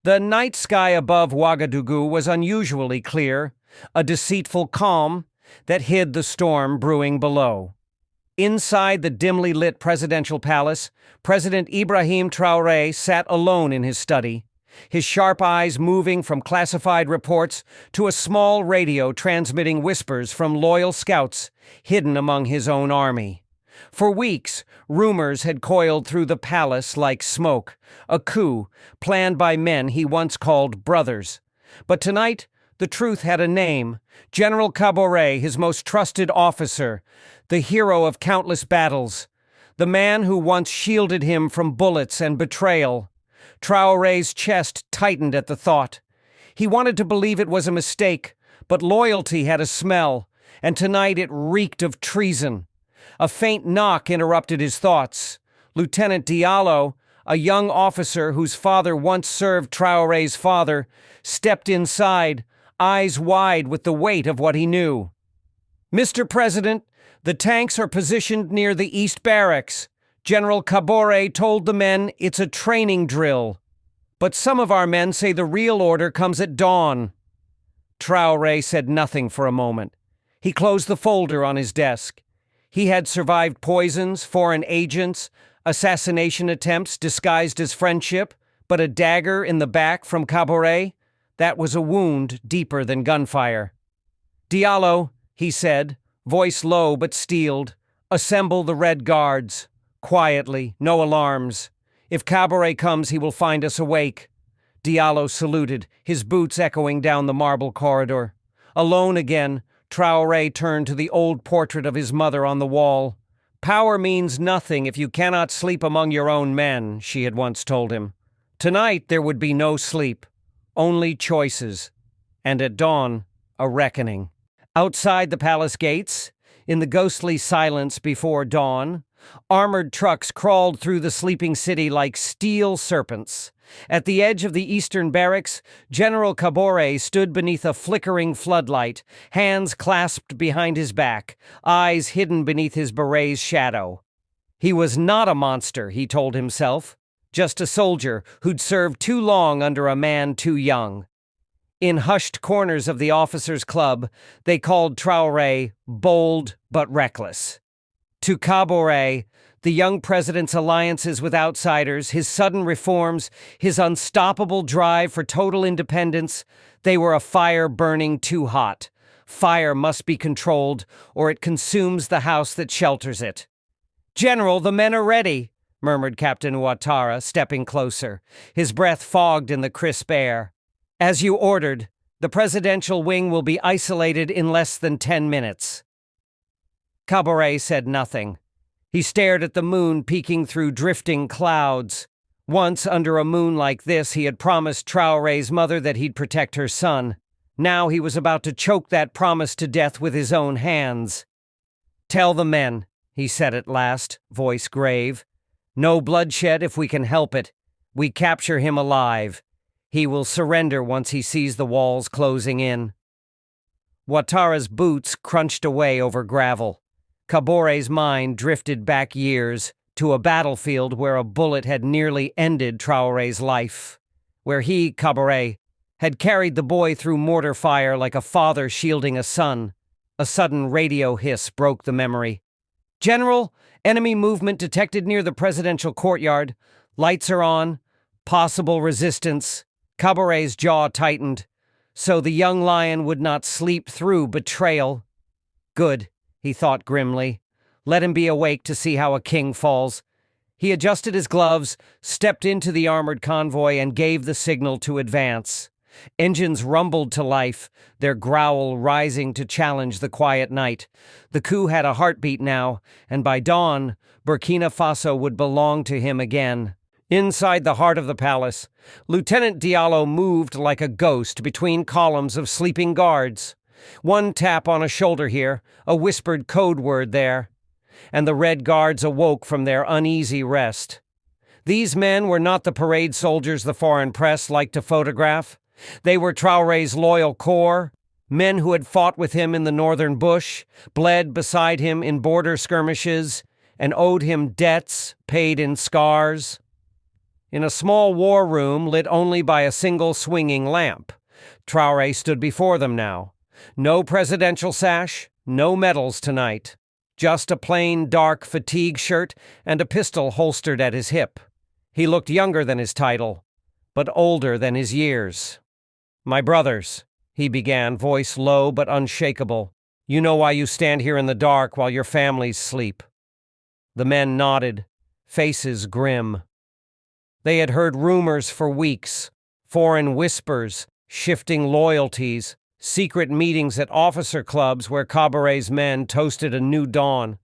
The night sky above Ouagadougou was unusually clear, a deceitful calm that hid the storm brewing below. Inside the dimly lit presidential palace, President Ibrahim Traoré sat alone in his study, his sharp eyes moving from classified reports to a small radio transmitting whispers from loyal scouts hidden among his own army. For weeks, rumors had coiled through the palace like smoke, a coup planned by men he once called brothers. But tonight, the truth had a name: General Kaboré, his most trusted officer, the hero of countless battles, the man who once shielded him from bullets and betrayal. Traoré's chest tightened at the thought. He wanted to believe it was a mistake, but loyalty had a smell, and tonight it reeked of treason. A faint knock interrupted his thoughts. Lieutenant Diallo, a young officer whose father once served Traoré's father, stepped inside, eyes wide with the weight of what he knew. "Mr. President, the tanks are positioned near the East Barracks. General Kaboré told the men it's a training drill. But some of our men say the real order comes at dawn." Traoré said nothing for a moment. He closed the folder on his desk. He had survived poisons, foreign agents, assassination attempts disguised as friendship, but a dagger in the back from Kaboré? That was a wound deeper than gunfire. "Diallo," he said, voice low but steeled, "assemble the Red Guards. Quietly, no alarms. If Kaboré comes, he will find us awake." Diallo saluted, his boots echoing down the marble corridor. Alone again, Traoré turned to the old portrait of his mother on the wall. "Power means nothing if you cannot sleep among your own men," she had once told him. Tonight there would be no sleep, only choices, and at dawn, a reckoning. Outside the palace gates, in the ghostly silence before dawn, armored trucks crawled through the sleeping city like steel serpents. At the edge of the eastern barracks, General Kaboré stood beneath a flickering floodlight, hands clasped behind his back, eyes hidden beneath his beret's shadow. He was not a monster, he told himself, just a soldier who'd served too long under a man too young. In hushed corners of the officers' club, they called Traoré bold but reckless. To Kaboré, the young president's alliances with outsiders, his sudden reforms, his unstoppable drive for total independence, they were a fire burning too hot. Fire must be controlled, or it consumes the house that shelters it. "General, the men are ready," murmured Captain Ouattara, stepping closer, his breath fogged in the crisp air. "As you ordered, the presidential wing will be isolated in less than 10 minutes. Kaboré said nothing. He stared at the moon peeking through drifting clouds. Once, under a moon like this, he had promised Traoré's mother that he'd protect her son. Now he was about to choke that promise to death with his own hands. "Tell the men," he said at last, voice grave. "No bloodshed if we can help it. We capture him alive. He will surrender once he sees the walls closing in." Ouattara's boots crunched away over gravel. Kaboré's mind drifted back years to a battlefield where a bullet had nearly ended Traoré's life, where he, Kaboré, had carried the boy through mortar fire like a father shielding a son. A sudden radio hiss broke the memory. "General, enemy movement detected near the presidential courtyard. Lights are on. Possible resistance." Kaboré's jaw tightened. So the young lion would not sleep through betrayal. Good, he thought grimly. Let him be awake to see how a king falls. He adjusted his gloves, stepped into the armored convoy, and gave the signal to advance. Engines rumbled to life, their growl rising to challenge the quiet night. The coup had a heartbeat now, and by dawn, Burkina Faso would belong to him again. Inside the heart of the palace, Lieutenant Diallo moved like a ghost between columns of sleeping guards. One tap on a shoulder here, a whispered code word there, and the Red Guards awoke from their uneasy rest. These men were not the parade soldiers the foreign press liked to photograph. They were Traoré's loyal corps, men who had fought with him in the northern bush, bled beside him in border skirmishes, and owed him debts paid in scars. in a small war room lit only by a single swinging lamp. Traoré stood before them now. No presidential sash, no medals tonight. Just a plain dark fatigue shirt and a pistol holstered at his hip. He looked younger than his title, but older than his years. "My brothers," he began, voice low but unshakable, "you know why you stand here in the dark while your families sleep." The men nodded, faces grim. They had heard rumors for weeks, foreign whispers, shifting loyalties, secret meetings at officer clubs where Kaboré's men toasted a new dawn.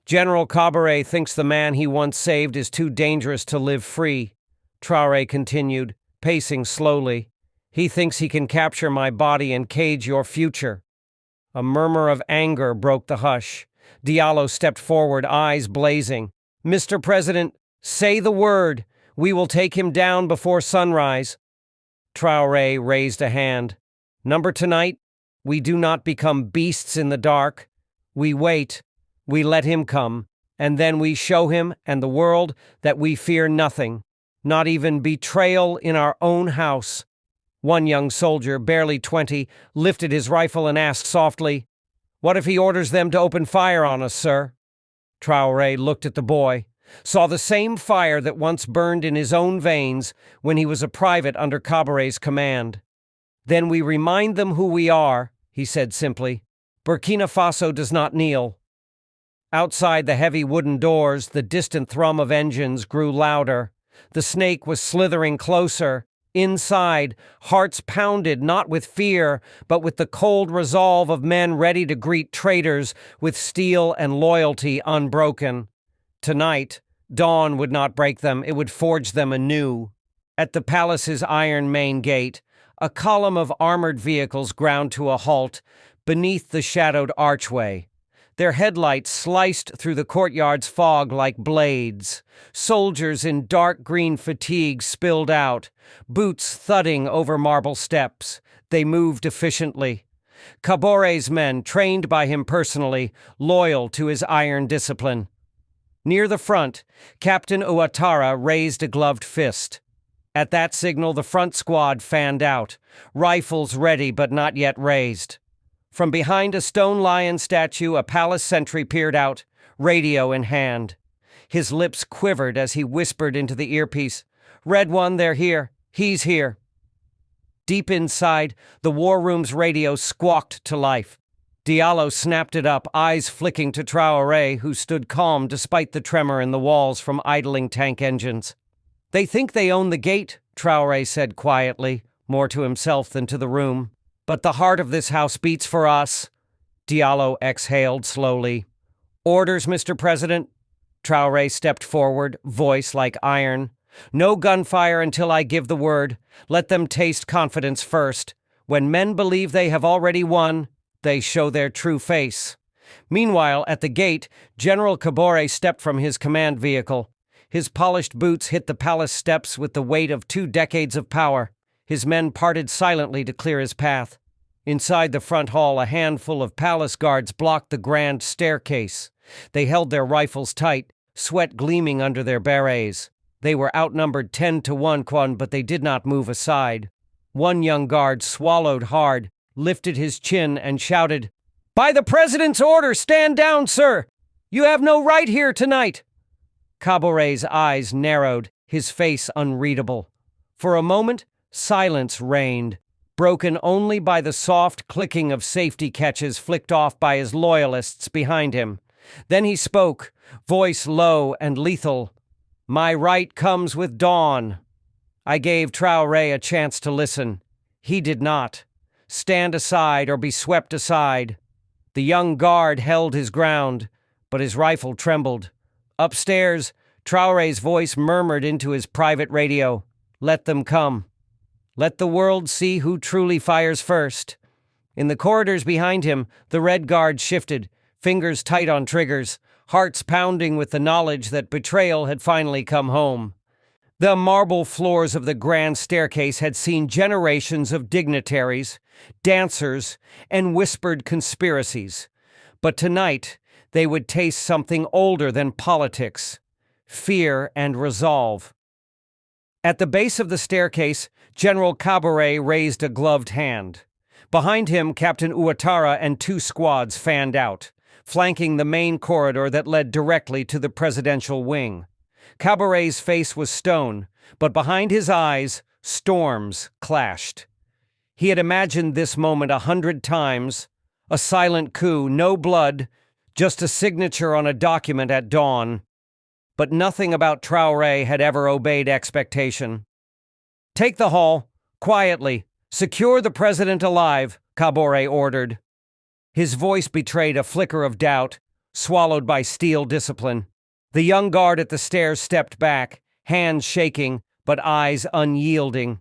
General Kaboré thinks the man he once saved is too dangerous to live free, Traoré continued, pacing slowly. He thinks he can capture my body and cage your future. A murmur of anger broke the hush. Diallo stepped forward, eyes blazing. "Mr. President, say the word. We will take him down before sunrise." Traoré raised a hand. "Number tonight, we do not become beasts in the dark. We wait, we let him come, and then we show him and the world that we fear nothing, not even betrayal in our own house." One young soldier, barely 20, lifted his rifle and asked softly, "What if he orders them to open fire on us, sir?" Traoré looked at the boy, saw the same fire that once burned in his own veins when he was a private under Kaboré's command. "Then we remind them who we are," he said simply. "Burkina Faso does not kneel." Outside the heavy wooden doors, the distant thrum of engines grew louder. The snake was slithering closer. Inside, hearts pounded not with fear, but with the cold resolve of men ready to greet traitors with steel and loyalty unbroken. Tonight, dawn would not break them, it would forge them anew. At the palace's iron main gate, a column of armored vehicles ground to a halt beneath the shadowed archway. Their headlights sliced through the courtyard's fog like blades. Soldiers in dark green fatigue spilled out, boots thudding over marble steps. They moved efficiently. Kaboré's men, trained by him personally, loyal to his iron discipline. Near the front, Captain Ouattara raised a gloved fist. At that signal, the front squad fanned out, rifles ready but not yet raised. From behind a stone lion statue, a palace sentry peered out, radio in hand. His lips quivered as he whispered into the earpiece, "Red One, they're here. He's here." Deep inside, the war room's radio squawked to life. Diallo snapped it up, eyes flicking to Traoré, who stood calm despite the tremor in the walls from idling tank engines. "They think they own the gate," Traoré said quietly, more to himself than to the room. "But the heart of this house beats for us." Diallo exhaled slowly. "Orders, Mr. President?" Traoré stepped forward, voice like iron. "No gunfire until I give the word. Let them taste confidence first. When men believe they have already won, they show their true face." Meanwhile, at the gate, General Kaboré stepped from his command vehicle. His polished boots hit the palace steps with the weight of 2 decades of power. His men parted silently to clear his path. Inside the front hall, a handful of palace guards blocked the grand staircase. They held their rifles tight, sweat gleaming under their berets. They were outnumbered 10 to 1, but they did not move aside. One young guard swallowed hard, lifted his chin, and shouted, "By the president's order, stand down, sir! You have no right here tonight!" Kaboré's eyes narrowed, his face unreadable. For a moment, silence reigned, broken only by the soft clicking of safety catches flicked off by his loyalists behind him. Then he spoke, voice low and lethal. "My right comes with dawn." I gave Traoré a chance to listen. He did not. Stand aside or be swept aside. The young guard held his ground, but his rifle trembled. Upstairs, Traoré's voice murmured into his private radio, "Let them come. Let the world see who truly fires first." In the corridors behind him, the Red Guard shifted, fingers tight on triggers, hearts pounding with the knowledge that betrayal had finally come home. The marble floors of the grand staircase had seen generations of dignitaries, dancers, and whispered conspiracies. But tonight, they would taste something older than politics: fear and resolve. At the base of the staircase, General Kaboré raised a gloved hand. Behind him, Captain Ouattara and 2 squads fanned out, flanking the main corridor that led directly to the presidential wing. Kaboré's face was stone, but behind his eyes, storms clashed. He had imagined this moment 100 times, a silent coup, no blood, just a signature on a document at dawn. But nothing about Traoré had ever obeyed expectation. "Take the hall, quietly. Secure the president alive," Kaboré ordered. His voice betrayed a flicker of doubt, swallowed by steel discipline. The young guard at the stairs stepped back, hands shaking, but eyes unyielding.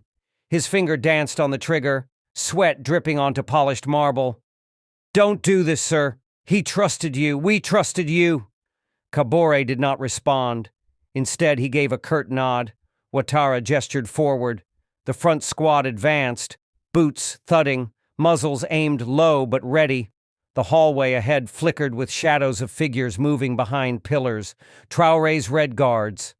His finger danced on the trigger, sweat dripping onto polished marble. "Don't do this, sir. He trusted you. We trusted you." Kaboré did not respond. Instead, he gave a curt nod. Ouattara gestured forward. The front squad advanced, boots thudding, muzzles aimed low but ready. The hallway ahead flickered with shadows of figures moving behind pillars, Traoré's red guards.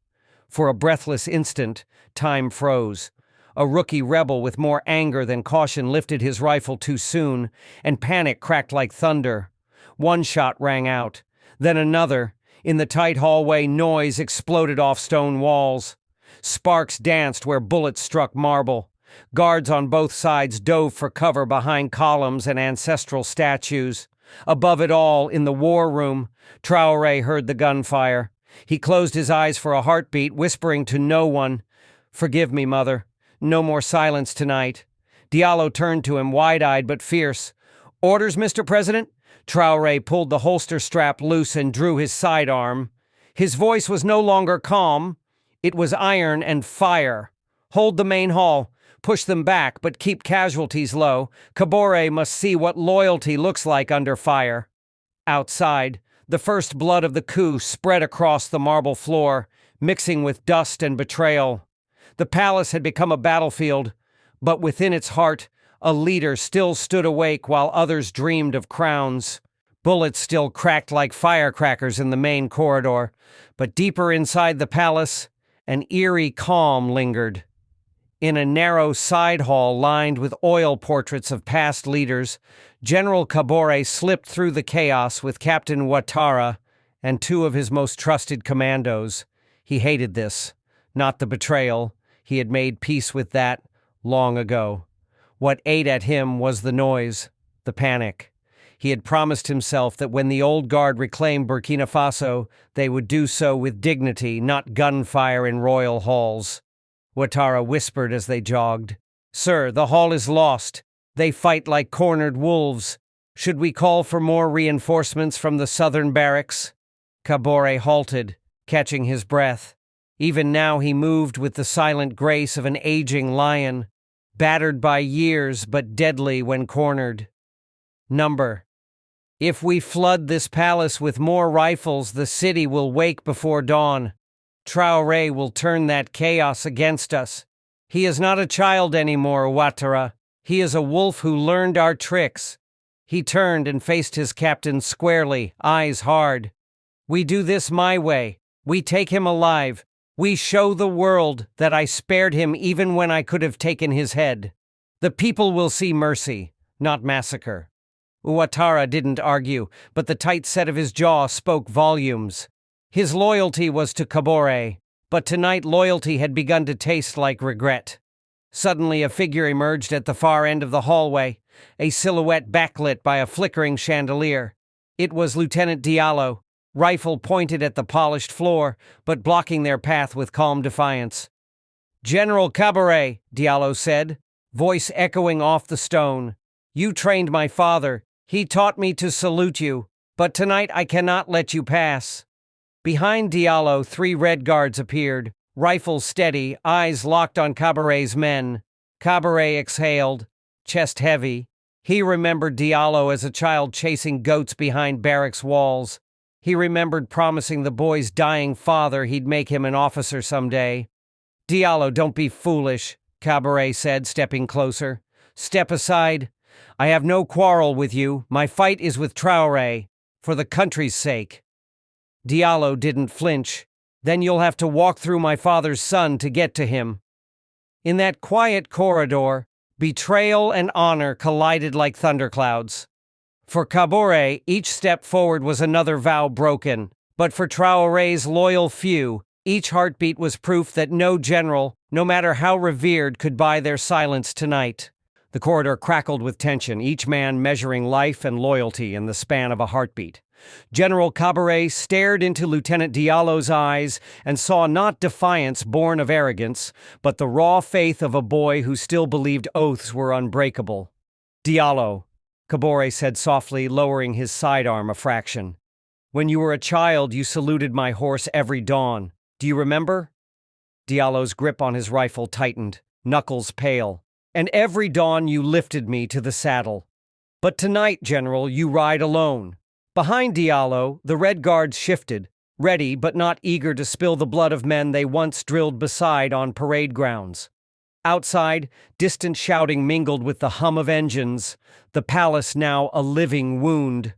For a breathless instant, time froze. A rookie rebel with more anger than caution lifted his rifle too soon, and panic cracked like thunder. One shot rang out, then another. In the tight hallway, noise exploded off stone walls. Sparks danced where bullets struck marble. Guards on both sides dove for cover behind columns and ancestral statues. Above it all, in the war room, Traoré heard the gunfire. He closed his eyes for a heartbeat, whispering to no one, "Forgive me, mother. No more silence tonight." Diallo turned to him, wide-eyed but fierce. "Orders, Mr. President?" Traoré pulled the holster strap loose and drew his sidearm. His voice was no longer calm. It was iron and fire. "Hold the main hall. Push them back, but keep casualties low. Kaboré must see what loyalty looks like under fire." Outside, the first blood of the coup spread across the marble floor, mixing with dust and betrayal. The palace had become a battlefield, but within its heart, a leader still stood awake while others dreamed of crowns. Bullets still cracked like firecrackers in the main corridor, but deeper inside the palace, an eerie calm lingered. In a narrow side hall lined with oil portraits of past leaders, General Kaboré slipped through the chaos with Captain Ouattara and 2 of his most trusted commandos. He hated this, not the betrayal. He had made peace with that long ago. What ate at him was the noise, the panic. He had promised himself that when the old guard reclaimed Burkina Faso, they would do so with dignity, not gunfire in royal halls. Ouattara whispered as they jogged. "Sir, the hall is lost. They fight like cornered wolves. Should we call for more reinforcements from the southern barracks?" Kaboré halted, catching his breath. Even now he moved with the silent grace of an aging lion, battered by years but deadly when cornered. "Number. If we flood this palace with more rifles, the city will wake before dawn. Traoré will turn that chaos against us. He is not a child anymore, Ouattara. He is a wolf who learned our tricks." He turned and faced his captain squarely, eyes hard. "We do this my way. We take him alive. We show the world that I spared him even when I could have taken his head. The people will see mercy, not massacre." Ouattara didn't argue, but the tight set of his jaw spoke volumes. His loyalty was to Kaboré, but tonight loyalty had begun to taste like regret. Suddenly a figure emerged at the far end of the hallway, a silhouette backlit by a flickering chandelier. It was Lieutenant Diallo, rifle pointed at the polished floor, but blocking their path with calm defiance. "General Kaboré," Diallo said, voice echoing off the stone. "You trained my father. He taught me to salute you, but tonight I cannot let you pass." Behind Diallo, 3 red guards appeared, rifles steady, eyes locked on Kaboré's men. Kaboré exhaled, chest heavy. He remembered Diallo as a child chasing goats behind barracks walls. He remembered promising the boy's dying father he'd make him an officer someday. "Diallo, don't be foolish," Kaboré said, stepping closer. "Step aside. I have no quarrel with you. My fight is with Traoré, for the country's sake." Diallo didn't flinch. "Then you'll have to walk through my father's son to get to him." In that quiet corridor, betrayal and honor collided like thunderclouds. For Kaboré, each step forward was another vow broken, but for Traoré's loyal few, each heartbeat was proof that no general, no matter how revered, could buy their silence tonight. The corridor crackled with tension, each man measuring life and loyalty in the span of a heartbeat. General Kaboré stared into Lieutenant Diallo's eyes and saw not defiance born of arrogance, but the raw faith of a boy who still believed oaths were unbreakable. "Diallo," Kaboré said softly, lowering his sidearm a fraction. "When you were a child, you saluted my horse every dawn. Do you remember?" Diallo's grip on his rifle tightened, knuckles pale. "And every dawn you lifted me to the saddle. But tonight, General, you ride alone." Behind Diallo, the Red Guards shifted, ready but not eager to spill the blood of men they once drilled beside on parade grounds. Outside, distant shouting mingled with the hum of engines, the palace now a living wound.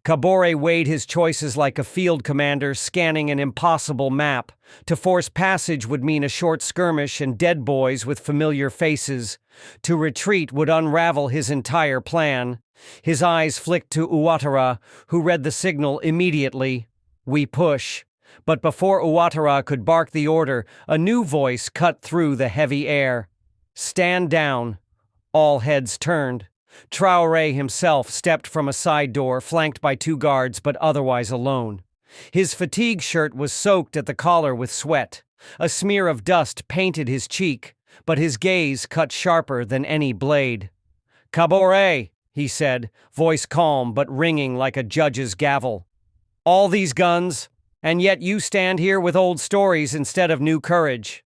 Kaboré weighed his choices like a field commander scanning an impossible map. To force passage would mean a short skirmish and dead boys with familiar faces. To retreat would unravel his entire plan. His eyes flicked to Ouattara, who read the signal immediately. "We push." But before Ouattara could bark the order, a new voice cut through the heavy air. "Stand down." All heads turned. Traoré himself stepped from a side door, flanked by two guards but otherwise alone. His fatigue shirt was soaked at the collar with sweat. A smear of dust painted his cheek, but his gaze cut sharper than any blade. "Kaboré," he said, voice calm but ringing like a judge's gavel. "All these guns, and yet you stand here with old stories instead of new courage."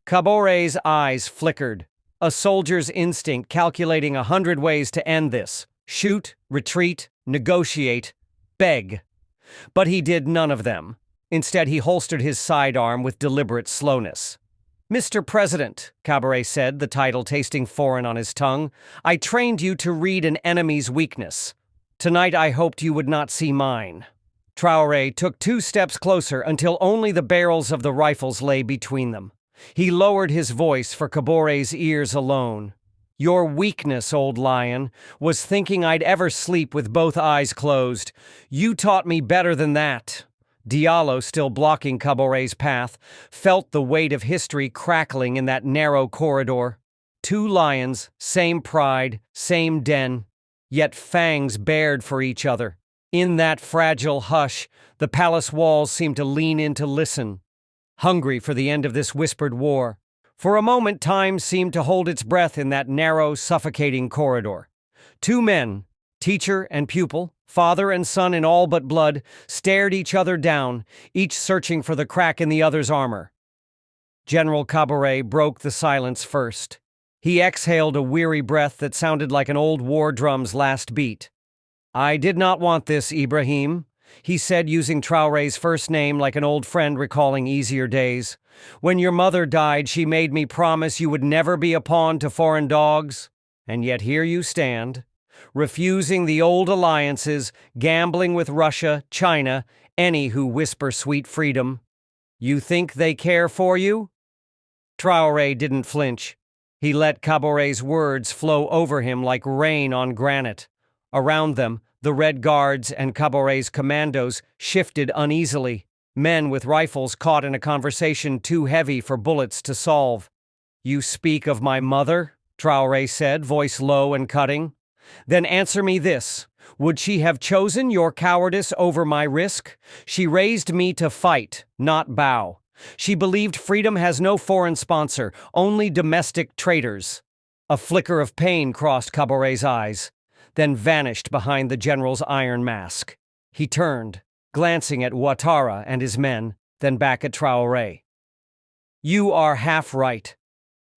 Kaboré's eyes flickered, a soldier's instinct calculating 100 ways to end this: shoot, retreat, negotiate, beg. But he did none of them. Instead, he holstered his sidearm with deliberate slowness. "Mr. President," Kaboré said, the title tasting foreign on his tongue, "I trained you to read an enemy's weakness. Tonight I hoped you would not see mine." Traoré took 2 steps closer until only the barrels of the rifles lay between them. He lowered his voice for Kaboré's ears alone. "Your weakness, old lion, was thinking I'd ever sleep with both eyes closed. You taught me better than that." Diallo, still blocking Kaboré's path, felt the weight of history crackling in that narrow corridor. 2 lions, same pride, same den, yet fangs bared for each other. In that fragile hush, the palace walls seemed to lean in to listen, hungry for the end of this whispered war. For a moment, time seemed to hold its breath in that narrow, suffocating corridor. 2 men, teacher and pupil, father and son in all but blood, stared each other down, each searching for the crack in the other's armor. General Kaboré broke the silence first. He exhaled a weary breath that sounded like an old war drum's last beat. "I did not want this, Ibrahim," he said, using Traoré's first name like an old friend recalling easier days. "When your mother died, she made me promise you would never be a pawn to foreign dogs. And yet here you stand, refusing the old alliances, gambling with Russia, China, any who whisper sweet freedom. You think they care for you?" Traoré didn't flinch. He let Kaboré's words flow over him like rain on granite. Around them, the Red Guards and Kaboré's commandos shifted uneasily, men with rifles caught in a conversation too heavy for bullets to solve. "You speak of my mother?" Traoré said, voice low and cutting. "Then answer me this. Would she have chosen your cowardice over my risk? She raised me to fight, not bow. She believed freedom has no foreign sponsor, only domestic traitors." A flicker of pain crossed Kaboré's eyes, then vanished behind the general's iron mask. He turned, glancing at Ouattara and his men, then back at Traoré. "You are half right.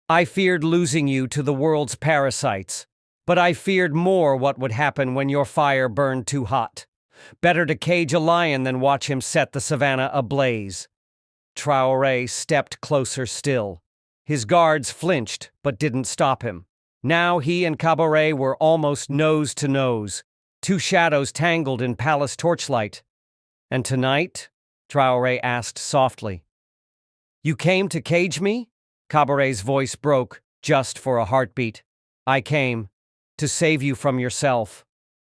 I feared losing you to the world's parasites, but I feared more what would happen when your fire burned too hot. Better to cage a lion than watch him set the savannah ablaze." Traoré stepped closer still. His guards flinched, but didn't stop him. Now he and Kaboré were almost nose to nose, 2 shadows tangled in palace torchlight. "And tonight?" Traoré asked softly. "You came to cage me?" Kaboré's voice broke, just for a heartbeat. I came to save you from yourself.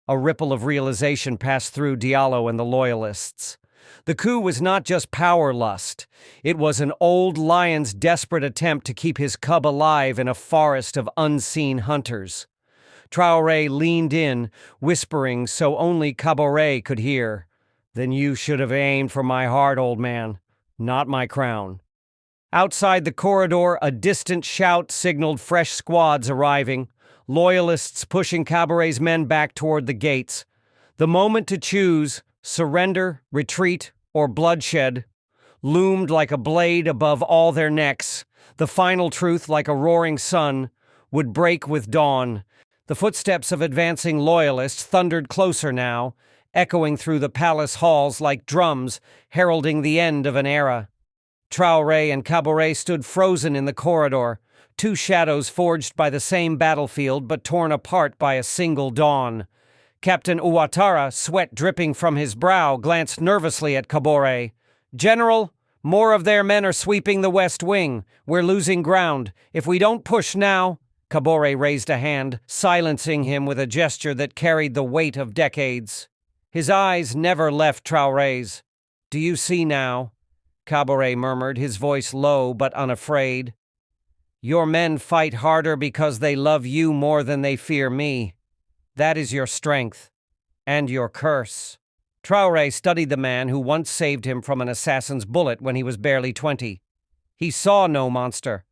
A ripple of realization passed through Diallo and the Loyalists. The coup was not just power lust. It was an old lion's desperate attempt to keep his cub alive in a forest of unseen hunters. Traoré leaned in, whispering so only Kaboré could hear. Then you should have aimed for my heart, old man, not my crown. Outside the corridor, a distant shout signaled fresh squads arriving, Loyalists pushing Kaboré's men back toward the gates. The moment to choose, surrender, retreat, or bloodshed, loomed like a blade above all their necks. The final truth, like a roaring sun, would break with dawn. The footsteps of advancing Loyalists thundered closer now, echoing through the palace halls like drums, heralding the end of an era. Traoré and Kaboré stood frozen in the corridor, two shadows forged by the same battlefield but torn apart by a single dawn. Captain Ouattara, sweat dripping from his brow, glanced nervously at Kaboré. "General, more of their men are sweeping the west wing. We're losing ground. If we don't push now—" Kaboré raised a hand, silencing him with a gesture that carried the weight of decades. His eyes never left Traoré's. "Do you see now?" Kaboré murmured, his voice low but unafraid. "Your men fight harder because they love you more than they fear me. That is your strength. And your curse." Traoré studied the man who once saved him from an assassin's bullet when he was barely 20. He saw no monster,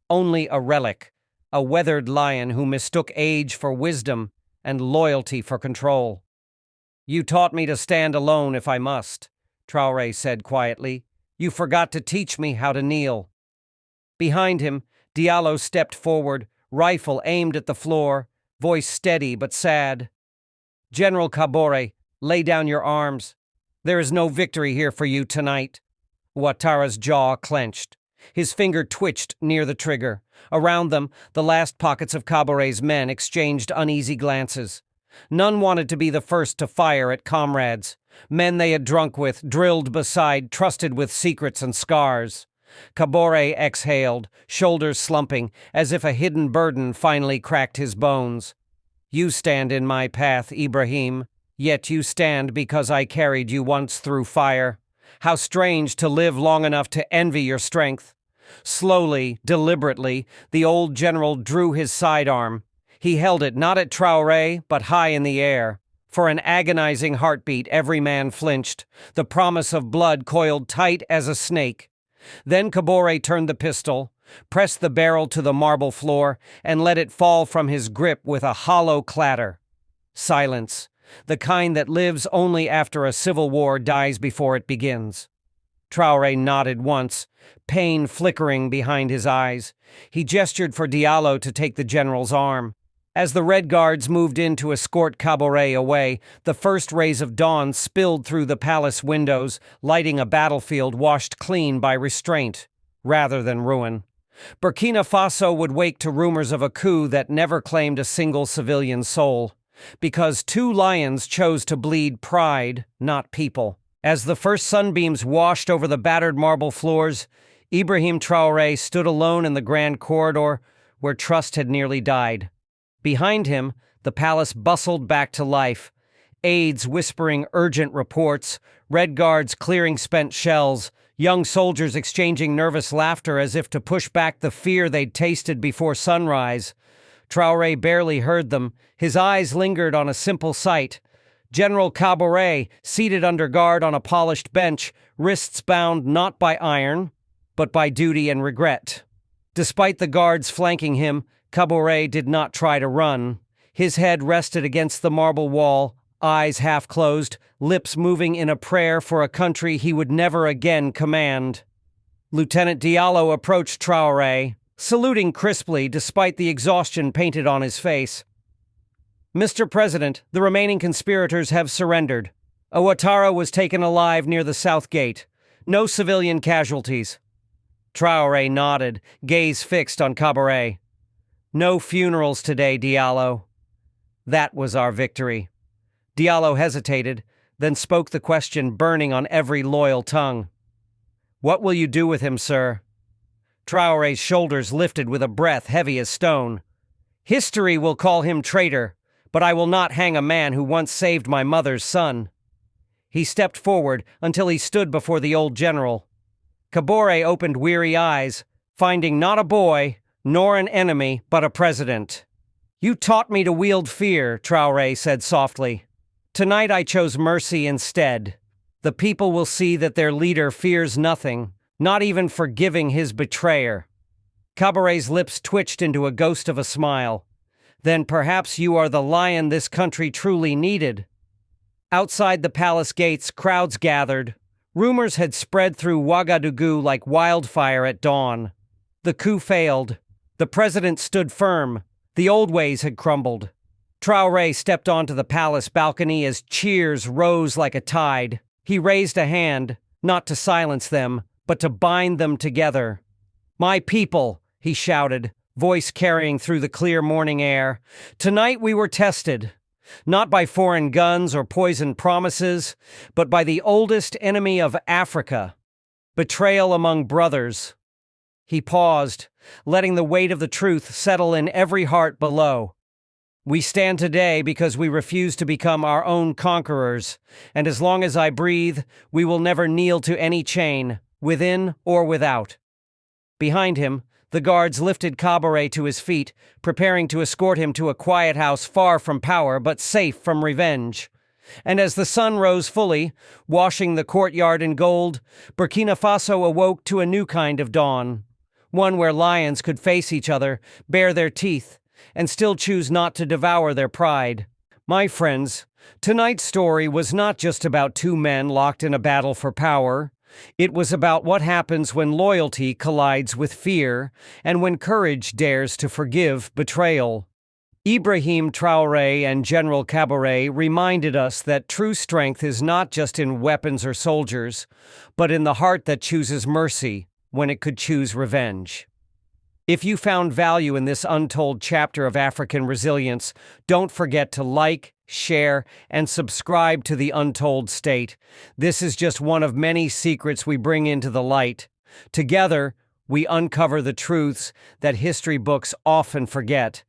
only a relic, a weathered lion who mistook age for wisdom and loyalty for control. "You taught me to stand alone if I must," Traoré said quietly. "You forgot to teach me how to kneel." Behind him, Diallo stepped forward, rifle aimed at the floor, voice steady but sad. "General Kaboré, lay down your arms. There is no victory here for you tonight." Ouattara's jaw clenched. His finger twitched near the trigger. Around them, the last pockets of Kaboré's men exchanged uneasy glances. None wanted to be the first to fire at comrades, men they had drunk with, drilled beside, trusted with secrets and scars. Kaboré exhaled, shoulders slumping, as if a hidden burden finally cracked his bones. "You stand in my path, Ibrahim, yet you stand because I carried you once through fire. How strange to live long enough to envy your strength." Slowly, deliberately, the old general drew his sidearm. He held it not at Traoré, but high in the air. For an agonizing heartbeat, every man flinched. The promise of blood coiled tight as a snake. Then Kaboré turned the pistol, pressed the barrel to the marble floor, and let it fall from his grip with a hollow clatter. Silence, the kind that lives only after a civil war dies before it begins. Traoré nodded once, pain flickering behind his eyes. He gestured for Diallo to take the general's arm. As the Red Guards moved in to escort Kaboré away, the first rays of dawn spilled through the palace windows, lighting a battlefield washed clean by restraint, rather than ruin. Burkina Faso would wake to rumors of a coup that never claimed a single civilian soul, because two lions chose to bleed pride, not people. As the first sunbeams washed over the battered marble floors, Ibrahim Traoré stood alone in the grand corridor where trust had nearly died. Behind him, the palace bustled back to life, aides whispering urgent reports, Red Guards clearing spent shells, young soldiers exchanging nervous laughter as if to push back the fear they'd tasted before sunrise. Traoré barely heard them. His eyes lingered on a simple sight. General Kaboré, seated under guard on a polished bench, wrists bound not by iron, but by duty and regret. Despite the guards flanking him, Kaboré did not try to run. His head rested against the marble wall, eyes half closed, lips moving in a prayer for a country he would never again command. Lieutenant Diallo approached Traoré, saluting crisply despite the exhaustion painted on his face. "Mr. President, the remaining conspirators have surrendered. Ouattara was taken alive near the south gate. No civilian casualties." Traoré nodded, gaze fixed on Kaboré. "No funerals today, Diallo." That was our victory. Diallo hesitated, then spoke the question burning on every loyal tongue. "What will you do with him, sir?" Traoré's shoulders lifted with a breath heavy as stone. History will call him traitor, but I will not hang a man who once saved my mother's son. He stepped forward until he stood before the old general. Kaboré opened weary eyes, finding not a boy, nor an enemy, but a president. You taught me to wield fear, Traoré said softly. Tonight I chose mercy instead. The people will see that their leader fears nothing, not even forgiving his betrayer. Kaboré's lips twitched into a ghost of a smile. Then perhaps you are the lion this country truly needed. Outside the palace gates, crowds gathered. Rumors had spread through Ouagadougou like wildfire at dawn. The coup failed. The president stood firm. The old ways had crumbled. Traoré stepped onto the palace balcony as cheers rose like a tide. He raised a hand, not to silence them, but to bind them together. My people, he shouted, voice carrying through the clear morning air. Tonight we were tested, not by foreign guns or poisoned promises, but by the oldest enemy of Africa, betrayal among brothers. He paused, letting the weight of the truth settle in every heart below. We stand today because we refuse to become our own conquerors, and as long as I breathe, we will never kneel to any chain, within or without. Behind him, the guards lifted Kaboré to his feet, preparing to escort him to a quiet house far from power but safe from revenge. And as the sun rose fully, washing the courtyard in gold, Burkina Faso awoke to a new kind of dawn, one where lions could face each other, bare their teeth, and still choose not to devour their pride. My friends, tonight's story was not just about two men locked in a battle for power. It was about what happens when loyalty collides with fear and when courage dares to forgive betrayal. Ibrahim Traoré and General Kaboré reminded us that true strength is not just in weapons or soldiers, but in the heart that chooses mercy when it could choose revenge. If you found value in this untold chapter of African resilience, don't forget to like, share, and subscribe to the Untold State. This is just one of many secrets we bring into the light. Together, we uncover the truths that history books often forget.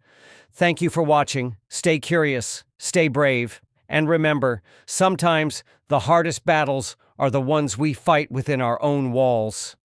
Thank you for watching. Stay curious, stay brave, and remember, sometimes the hardest battles are the ones we fight within our own walls.